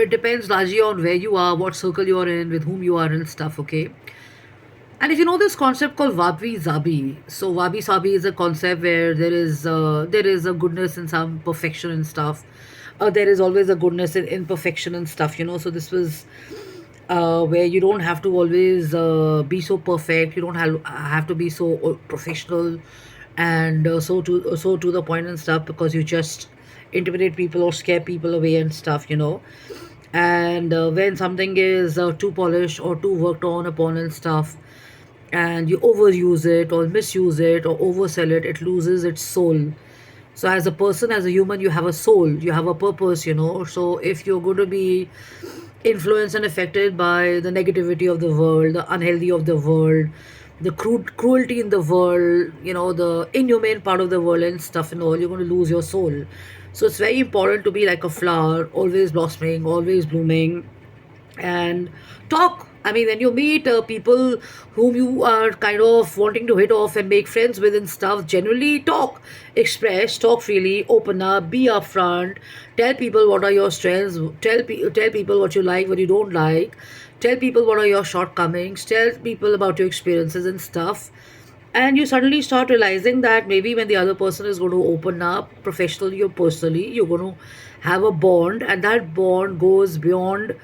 it depends largely on where you are, what circle you are in, with whom you are and stuff, okay? And if you know this concept called wabi sabi, so wabi sabi is a concept where there is a goodness in some perfection and stuff. There is always a goodness in imperfection and stuff, you know. So this was where you don't have to always be so perfect. You don't have to be so professional and so to the point and stuff, because you just intimidate people or scare people away and stuff, you know. And when something is too polished or too worked on upon and stuff, and you overuse it or misuse it or oversell it, it loses its soul. So as a person, as a human, you have a soul, you have a purpose, you know. So if you're going to be influenced and affected by the negativity of the world, the unhealthy of the world, the cruelty in the world, you know, the inhumane part of the world and stuff and all, you're going to lose your soul. So it's very important to be like a flower, always blossoming, always blooming, and talk. I mean, when you meet people whom you are kind of wanting to hit off and make friends with and stuff, generally talk, express, talk freely, open up, be upfront, tell people what are your strengths, tell people what you like, what you don't like, tell people what are your shortcomings, tell people about your experiences and stuff. And you suddenly start realizing that maybe when the other person is going to open up professionally or personally, you're going to have a bond, and that bond goes beyond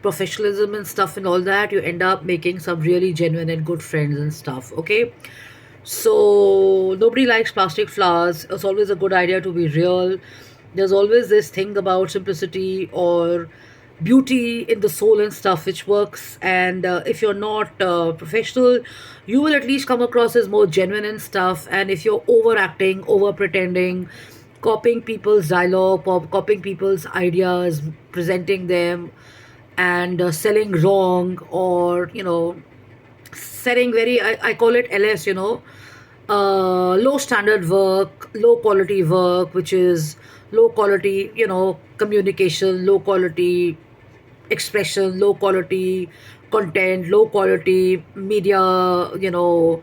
professionalism and stuff and all that. You end up making some really genuine and good friends and stuff, okay? So nobody likes plastic flowers. It's always a good idea to be real. There's always this thing about simplicity or beauty in the soul and stuff which works. And if you're not professional, you will at least come across as more genuine and stuff. And if you're overacting, over pretending, copying people's dialogue, copying people's ideas, presenting them, and selling wrong, or you know, setting very, I call it LS, you know, low standard work, low quality work, which is low quality, you know, communication, low quality expression, low quality content, low quality media, you know,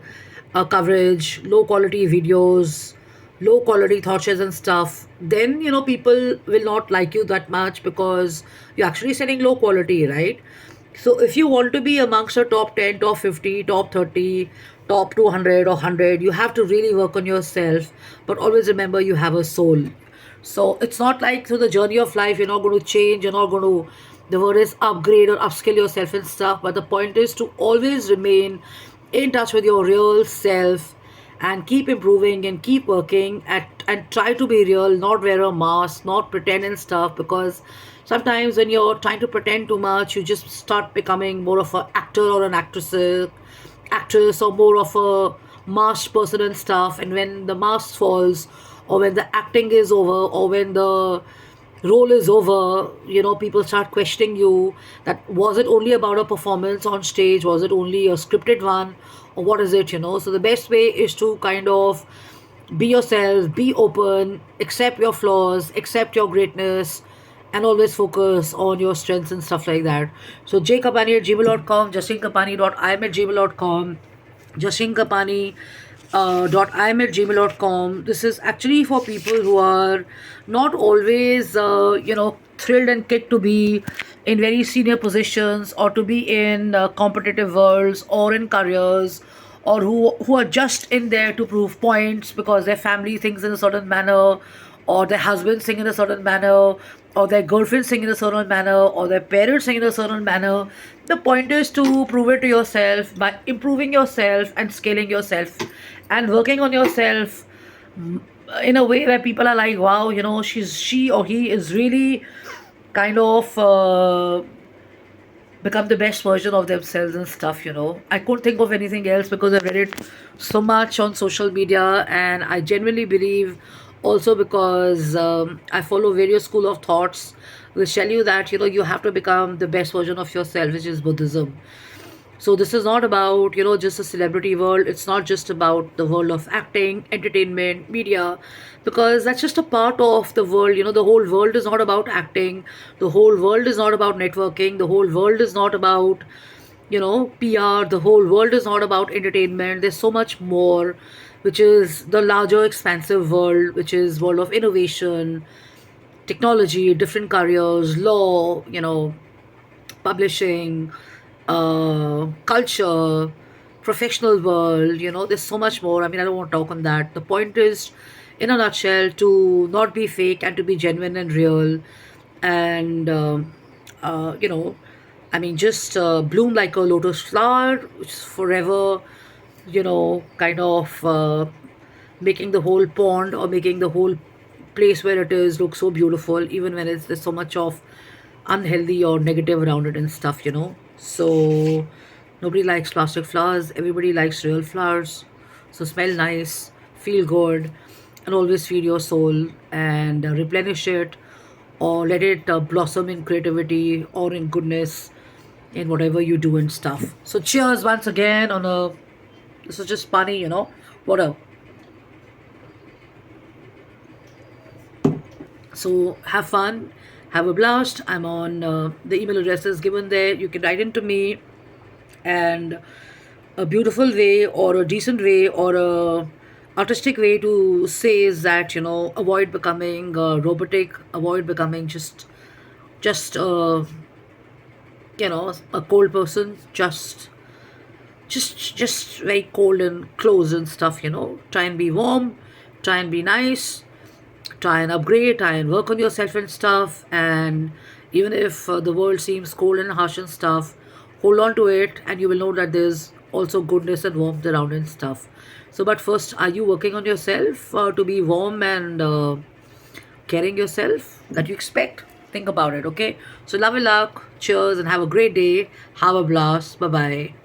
coverage, low quality videos, low quality thoughts and stuff, then you know people will not like you that much, because you're actually selling low quality, right? So if you want to be amongst the top 10, top 50, top 30, top 200 or 100, you have to really work on yourself. But always remember, you have a soul. So it's not like through the journey of life, you're not going to change, you're not going to, the word is upgrade or upskill yourself and stuff. But the point is to always remain in touch with your real self and keep improving and keep working at, and try to be real, not wear a mask, not pretend and stuff, because sometimes when you're trying to pretend too much, you just start becoming more of an actor or an actress, or more of a masked person and stuff. And when the mask falls, or when the acting is over, or when the role is over, you know, people start questioning you, that was it only about a performance on stage, was it only a scripted one, or what is it, you know? So the best way is to kind of be yourself, be open, accept your flaws, accept your greatness, and always focus on your strengths and stuff like that. So jkapani at gmail.com, justinkapani.im at gmail.com, justinkapani .im at gmail.com. This is actually for people who are not always, you know, thrilled and kicked to be in very senior positions, or to be in competitive worlds, or in careers, or who are just in there to prove points because their family thinks in a certain manner, or their husband sing in a certain manner, or their girlfriend sing in a certain manner, or their parents sing in a certain manner. The point is to prove it to yourself by improving yourself and scaling yourself and working on yourself, in a way where people are like, wow, you know, she or he is really kind of become the best version of themselves and stuff, you know. I couldn't think of anything else because I've read it so much on social media, and I genuinely believe also because I follow various school of thoughts which tell you that, you know, you have to become the best version of yourself, which is Buddhism. So this is not about, you know, just a celebrity world. It's not just about the world of acting, entertainment, media, because that's just a part of the world. You know, the whole world is not about acting. The whole world is not about networking. The whole world is not about, you know, PR. The whole world is not about entertainment. There's so much more, which is the larger expansive world, which is world of innovation, technology, different careers, law, publishing, culture, professional world. There's so much more. I mean, I don't want to talk on that. The point is, in a nutshell, to not be fake and to be genuine and real, and uh, you know, I mean, just bloom like a lotus flower, which is forever. Kind of making the whole pond or making the whole place where it is look so beautiful, even when there's so much of unhealthy or negative around it and stuff. So nobody likes plastic flowers, everybody likes real flowers. So smell nice, feel good, and always feed your soul and replenish it, or let it blossom in creativity or in goodness in whatever you do and stuff. So cheers once again on a this is just funny. What a So have fun, have a blast. I'm on the email address is given there. You can write into me, and a beautiful way or a decent way or a artistic way to say is that avoid becoming robotic, avoid becoming just a cold person, just very cold and close and stuff. Try and be warm, try and be nice, try and upgrade, try and work on yourself and stuff. And even if the world seems cold and harsh and stuff, hold on to it, and you will know that there's also goodness and warmth around and stuff. So, but first, are you working on yourself to be warm and caring yourself that you expect? Think about it, okay? So, love and luck, cheers, and have a great day. Have a blast. Bye bye.